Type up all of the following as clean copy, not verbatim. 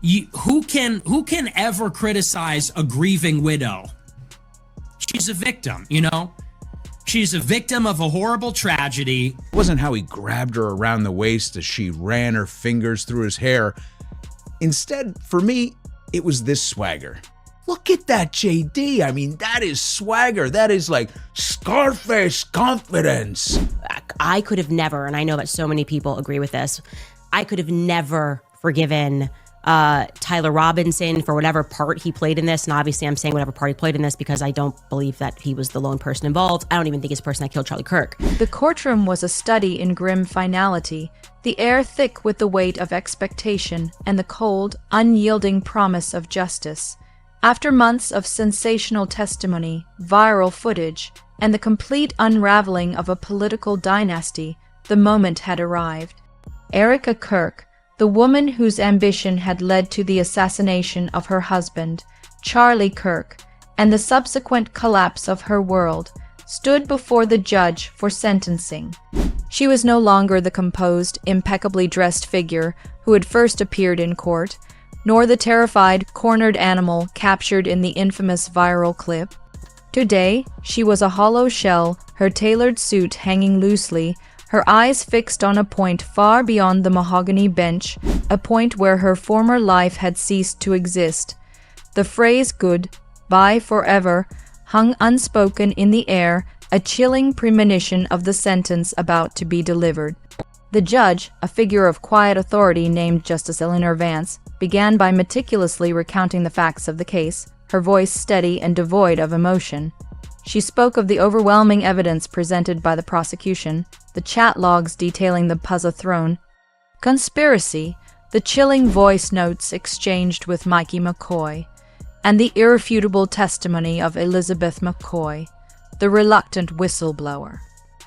Who can ever criticize a grieving widow? She's a victim, you know? She's a victim of a horrible tragedy. It wasn't how he grabbed her around the waist as she ran her fingers through his hair. Instead, for me, it was this swagger. Look at that, JD. I mean, that is swagger. That is like Scarface confidence. I could have never, and I know that so many people agree with this, I could have never forgiven Tyler Robinson for whatever part he played in this. And obviously I'm saying whatever part he played in this because I don't believe that he was the lone person involved. I don't even think he's the person that killed Charlie Kirk. The Courtroom was a study in grim finality, the air thick with the weight of expectation and the cold, unyielding promise of justice. After months of sensational testimony, viral footage, and the complete unraveling of a political dynasty, the moment had arrived. Erika Kirk, the woman whose ambition had led to the assassination of her husband, Charlie Kirk, and the subsequent collapse of her world, stood before the judge for sentencing. She was no longer the composed, impeccably dressed figure who had first appeared in court, nor the terrified, cornered animal captured in the infamous viral clip. Today, she was a hollow shell, her tailored suit hanging loosely, her eyes fixed on a point far beyond the mahogany bench, a point where her former life had ceased to exist. The phrase "goodbye forever" hung unspoken in the air, a chilling premonition of the sentence about to be delivered. The judge, a figure of quiet authority named Justice Eleanor Vance, began by meticulously recounting the facts of the case, her voice steady and devoid of emotion. She spoke of the overwhelming evidence presented by the prosecution, the chat logs detailing the Puzzle conspiracy, the chilling voice notes exchanged with Mikey McCoy, and the irrefutable testimony of Elizabeth McCoy, the reluctant whistleblower.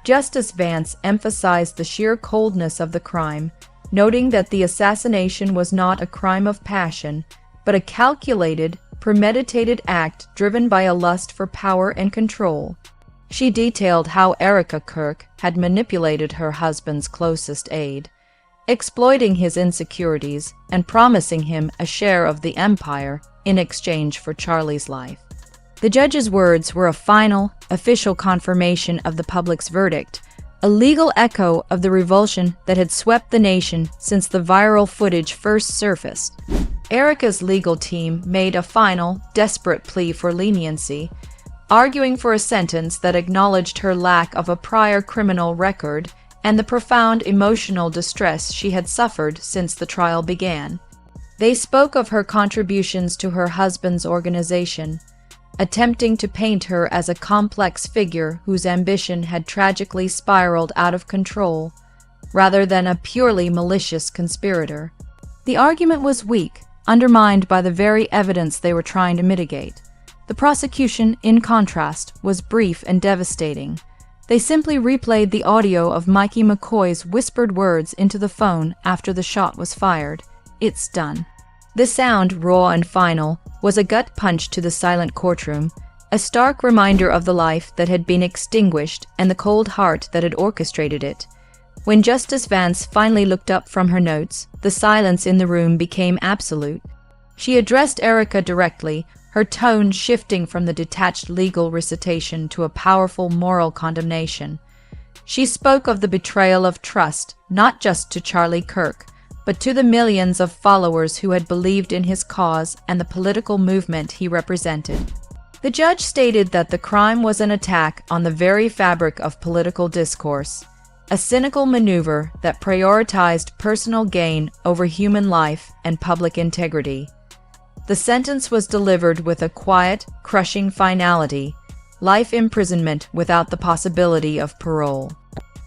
Justice Vance emphasized the sheer coldness of the crime, noting that the assassination was not a crime of passion, but a calculated, premeditated act driven by a lust for power and control. She detailed how Erika Kirk had manipulated her husband's closest aide, exploiting his insecurities and promising him a share of the empire in exchange for Charlie's life. The judge's words were a final, official confirmation of the public's verdict, a legal echo of the revulsion that had swept the nation since the viral footage first surfaced. Erika's legal team made a final, desperate plea for leniency, arguing for a sentence that acknowledged her lack of a prior criminal record and the profound emotional distress she had suffered since the trial began. They spoke of her contributions to her husband's organization, attempting to paint her as a complex figure whose ambition had tragically spiraled out of control, rather than a purely malicious conspirator. The argument was weak, undermined by the very evidence they were trying to mitigate. The prosecution, in contrast, was brief and devastating. They simply replayed the audio of Mikey McCoy's whispered words into the phone after the shot was fired. "It's done." The sound, raw and final, was a gut punch to the silent courtroom, a stark reminder of the life that had been extinguished and the cold heart that had orchestrated it. When Justice Vance finally looked up from her notes, the silence in the room became absolute. She addressed Erika directly, her tone shifting from the detached legal recitation to a powerful moral condemnation. She spoke of the betrayal of trust, not just to Charlie Kirk, but to the millions of followers who had believed in his cause and the political movement he represented. The judge stated that the crime was an attack on the very fabric of political discourse, a cynical maneuver that prioritized personal gain over human life and public integrity. The sentence was delivered with a quiet, crushing finality, life imprisonment without the possibility of parole.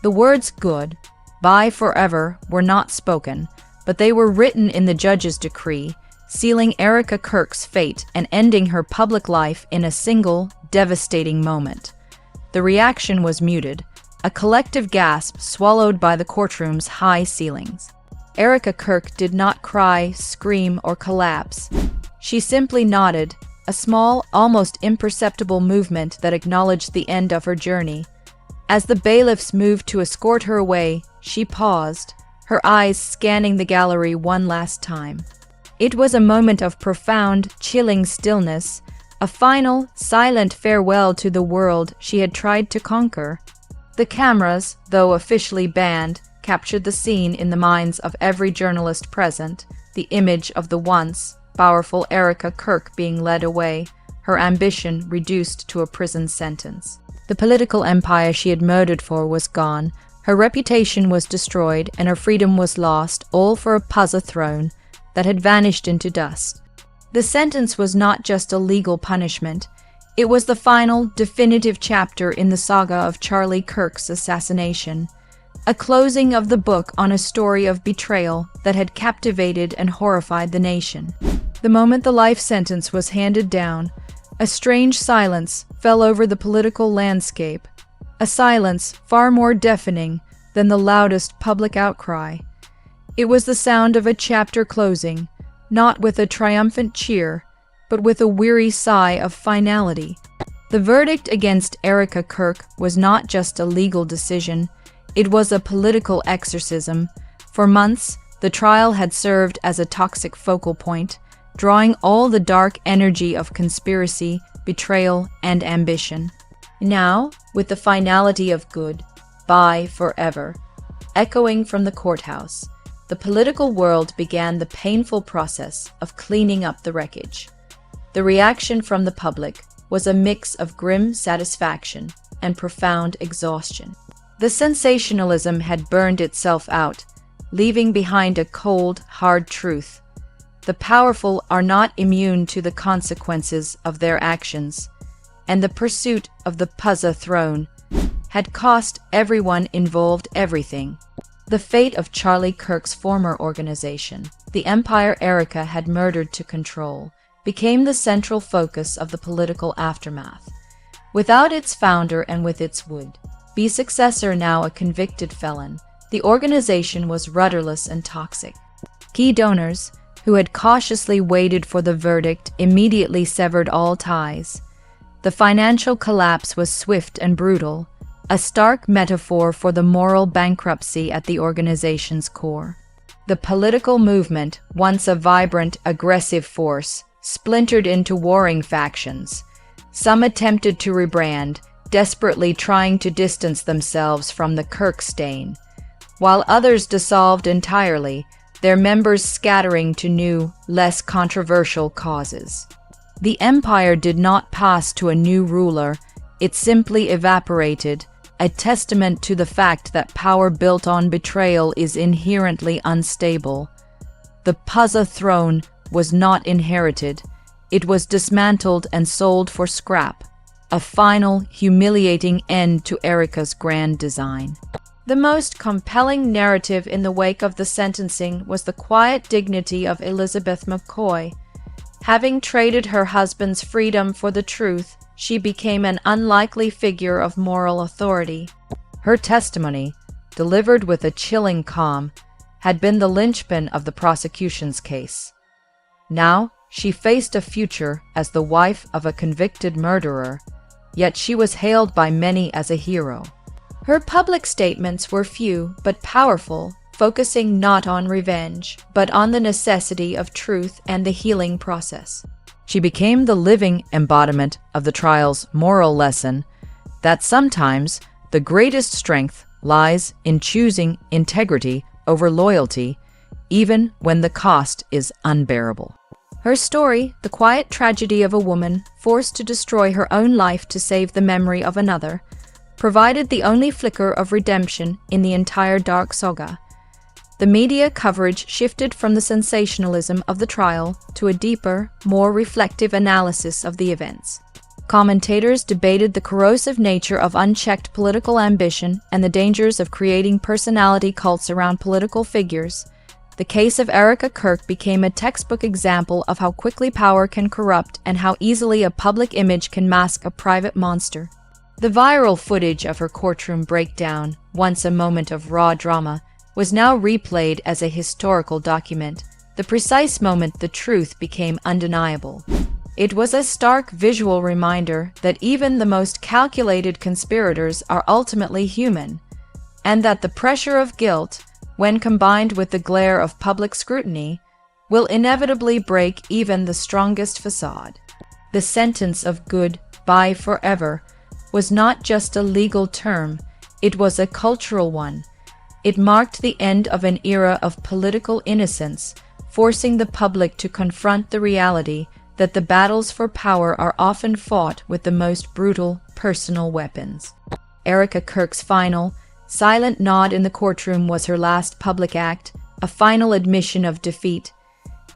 The words "goodbye forever" were not spoken, but they were written in the judge's decree, sealing Erika Kirk's fate and ending her public life in a single, devastating moment. The reaction was muted, a collective gasp swallowed by the courtroom's high ceilings. Erika Kirk did not cry, scream, or collapse. She simply nodded, a small, almost imperceptible movement that acknowledged the end of her journey. As the bailiffs moved to escort her away, she paused, her eyes scanning the gallery one last time. It was a moment of profound, chilling stillness, a final, silent farewell to the world she had tried to conquer. The cameras, though officially banned, captured the scene in the minds of every journalist present, the image of the once powerful Erika Kirk being led away, her ambition reduced to a prison sentence. The political empire she had murdered for was gone, her reputation was destroyed, and her freedom was lost, all for a puzzle throne that had vanished into dust. The sentence was not just a legal punishment. It was the final, definitive chapter in the saga of Charlie Kirk's assassination, a closing of the book on a story of betrayal that had captivated and horrified the nation. The moment the life sentence was handed down, a strange silence fell over the political landscape, a silence far more deafening than the loudest public outcry. It was the sound of a chapter closing, not with a triumphant cheer, but with a weary sigh of finality. The verdict against Erika Kirk was not just a legal decision, it was a political exorcism. For months, the trial had served as a toxic focal point, drawing all the dark energy of conspiracy, betrayal, and ambition. Now, with the finality of good, bye forever, echoing from the courthouse, the political world began the painful process of cleaning up the wreckage. The reaction from the public was a mix of grim satisfaction and profound exhaustion. The sensationalism had burned itself out, leaving behind a cold, hard truth. The powerful are not immune to the consequences of their actions, and the pursuit of the puzzle throne had cost everyone involved everything. The fate of Charlie Kirk's former organization, the empire Erika had murdered to control, became the central focus of the political aftermath. Without its founder and with its would-be successor now a convicted felon, the organization was rudderless and toxic. Key donors, who had cautiously waited for the verdict, immediately severed all ties. The financial collapse was swift and brutal, a stark metaphor for the moral bankruptcy at the organization's core. The political movement, once a vibrant, aggressive force, splintered into warring factions. Some attempted to rebrand, desperately trying to distance themselves from the Kirk stain, while others dissolved entirely, their members scattering to new, less controversial causes. The empire did not pass to a new ruler, it simply evaporated, a testament to the fact that power built on betrayal is inherently unstable. The puzzle throne was not inherited, it was dismantled and sold for scrap, a final, humiliating end to Erika's grand design. The most compelling narrative in the wake of the sentencing was the quiet dignity of Elizabeth McCoy. Having traded her husband's freedom for the truth, she became an unlikely figure of moral authority. Her testimony, delivered with a chilling calm, had been the linchpin of the prosecution's case. Now, she faced a future as the wife of a convicted murderer, yet she was hailed by many as a hero. Her public statements were few but powerful, focusing not on revenge, but on the necessity of truth and the healing process. She became the living embodiment of the trial's moral lesson that sometimes the greatest strength lies in choosing integrity over loyalty, even when the cost is unbearable. Her story, the quiet tragedy of a woman forced to destroy her own life to save the memory of another, provided the only flicker of redemption in the entire dark saga. The media coverage shifted from the sensationalism of the trial to a deeper, more reflective analysis of the events. Commentators debated the corrosive nature of unchecked political ambition and the dangers of creating personality cults around political figures. The case of Erika Kirk became a textbook example of how quickly power can corrupt and how easily a public image can mask a private monster. The viral footage of her courtroom breakdown, once a moment of raw drama, was now replayed as a historical document, the precise moment the truth became undeniable. It was a stark visual reminder that even the most calculated conspirators are ultimately human, and that the pressure of guilt, when combined with the glare of public scrutiny, will inevitably break even the strongest facade. The sentence of goodbye forever was not just a legal term, it was a cultural one. It marked the end of an era of political innocence, forcing the public to confront the reality that the battles for power are often fought with the most brutal personal weapons. Erika Kirk's final, silent nod in the courtroom was her last public act, a final admission of defeat.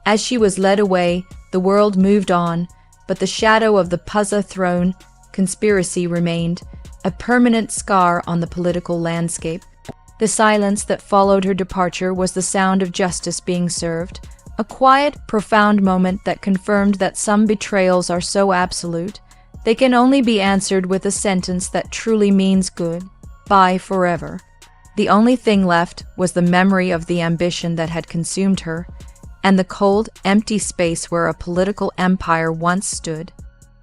As she was led away, the world moved on, but the shadow of the Puzza throne conspiracy remained, a permanent scar on the political landscape. The silence that followed her departure was the sound of justice being served, a quiet, profound moment that confirmed that some betrayals are so absolute, they can only be answered with a sentence that truly means goodbye forever. The only thing left was the memory of the ambition that had consumed her, and the cold, empty space where a political empire once stood.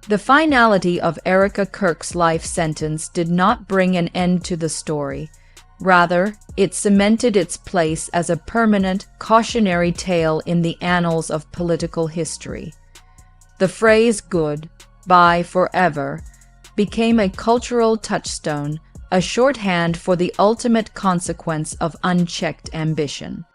The finality of Erika Kirk's life sentence did not bring an end to the story. Rather, it cemented its place as a permanent, cautionary tale in the annals of political history. The phrase "goodbye forever" became a cultural touchstone, a shorthand for the ultimate consequence of unchecked ambition.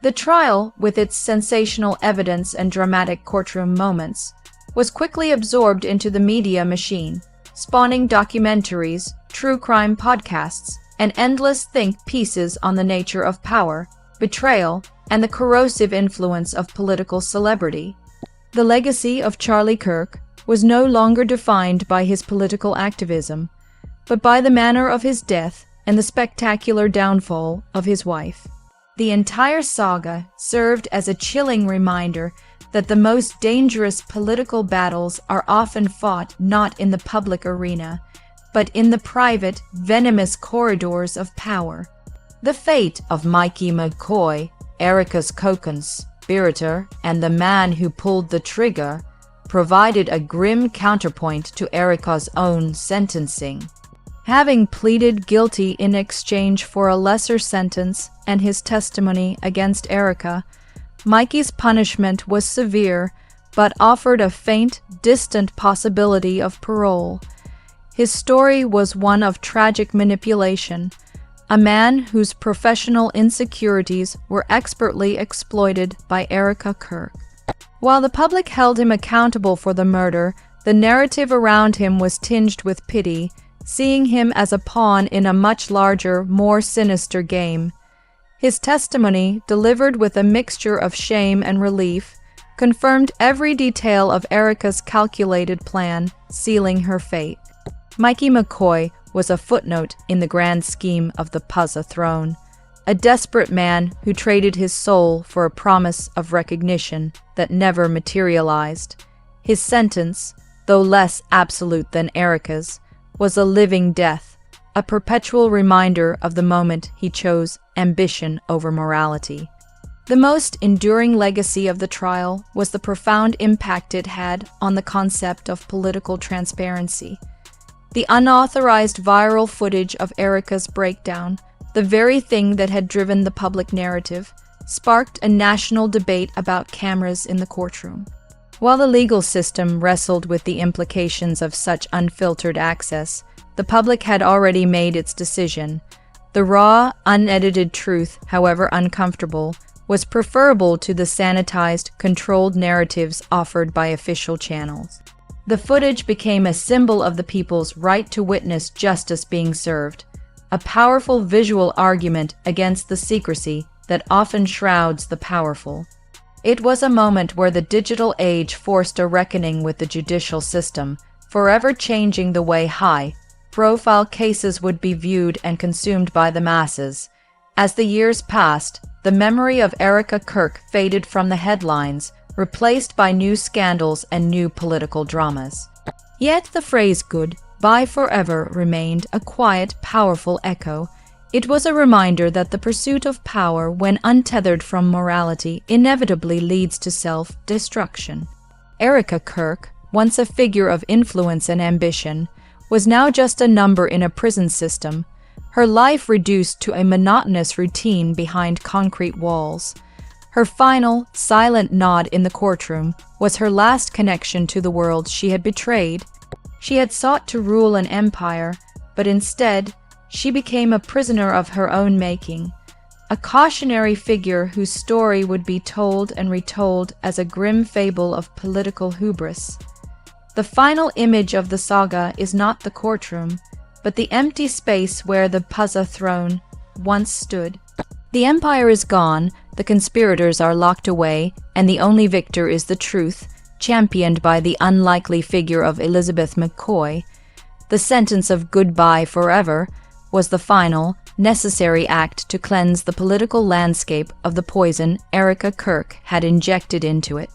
The trial, with its sensational evidence and dramatic courtroom moments, was quickly absorbed into the media machine, spawning documentaries, true crime podcasts, and endless think pieces on the nature of power, betrayal, and the corrosive influence of political celebrity. The legacy of Charlie Kirk was no longer defined by his political activism, but by the manner of his death and the spectacular downfall of his wife. The entire saga served as a chilling reminder that the most dangerous political battles are often fought not in the public arena, but in the private, venomous corridors of power. The fate of Mikey McCoy, Erika's co-conspirator, and the man who pulled the trigger provided a grim counterpoint to Erika's own sentencing. Having pleaded guilty in exchange for a lesser sentence and his testimony against Erika, Mikey's punishment was severe, but offered a faint, distant possibility of parole. His story was one of tragic manipulation, a man whose professional insecurities were expertly exploited by Erika Kirk. While the public held him accountable for the murder, the narrative around him was tinged with pity, seeing him as a pawn in a much larger, more sinister game. His testimony, delivered with a mixture of shame and relief, confirmed every detail of Erika's calculated plan, sealing her fate. Mikey McCoy was a footnote in the grand scheme of the Puzza throne, a desperate man who traded his soul for a promise of recognition that never materialized. His sentence, though less absolute than Erika's, was a living death, a perpetual reminder of the moment he chose ambition over morality. The most enduring legacy of the trial was the profound impact it had on the concept of political transparency. The unauthorized viral footage of Erika's breakdown, the very thing that had driven the public narrative, sparked a national debate about cameras in the courtroom. While the legal system wrestled with the implications of such unfiltered access, the public had already made its decision. The raw, unedited truth, however uncomfortable, was preferable to the sanitized, controlled narratives offered by official channels. The footage became a symbol of the people's right to witness justice being served, a powerful visual argument against the secrecy that often shrouds the powerful. It was a moment where the digital age forced a reckoning with the judicial system, forever changing the way high-profile cases would be viewed and consumed by the masses. As the years passed, the memory of Erika Kirk faded from the headlines, replaced by new scandals and new political dramas. Yet the phrase "goodbye forever" remained a quiet, powerful echo. It was a reminder that the pursuit of power, when untethered from morality, inevitably leads to self-destruction. Erika Kirk, once a figure of influence and ambition, was now just a number in a prison system, her life reduced to a monotonous routine behind concrete walls. Her final, silent nod in the courtroom was her last connection to the world she had betrayed. She had sought to rule an empire, but instead, she became a prisoner of her own making, a cautionary figure whose story would be told and retold as a grim fable of political hubris. The final image of the saga is not the courtroom, but the empty space where the Puzza throne once stood. The empire is gone, the conspirators are locked away, and the only victor is the truth, championed by the unlikely figure of Elizabeth McCoy. The sentence of goodbye forever was the final, necessary act to cleanse the political landscape of the poison Erika Kirk had injected into it.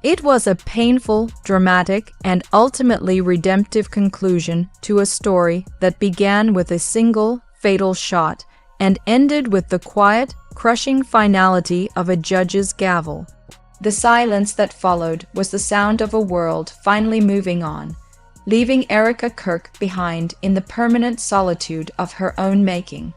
It was a painful, dramatic, and ultimately redemptive conclusion to a story that began with a single, fatal shot and ended with the quiet, crushing finality of a judge's gavel. The silence that followed was the sound of a world finally moving on, leaving Erika Kirk behind in the permanent solitude of her own making.